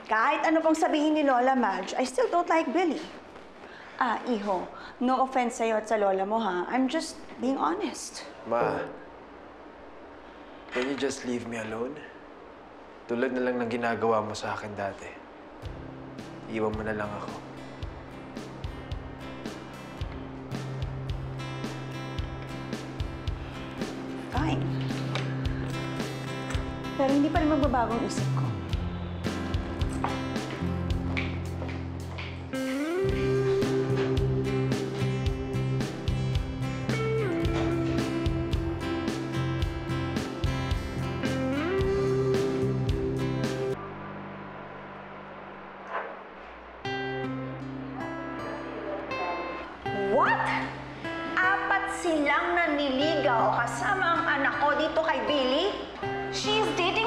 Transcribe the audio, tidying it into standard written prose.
Kahit ano pang sabihin ni Lola Madge, I still don't like Billy. Iho, no offense sa'yo at sa lola mo, ha? I'm just being honest. Ma, can you just leave me alone? Tulad na lang ng ginagawa mo sa akin dati. Iwan mo na lang ako. Fine. Pero hindi pa rin magbabago ang isip ko. What? Apat silang naniligaw kasama ang anak ko dito kay Billy? She is dating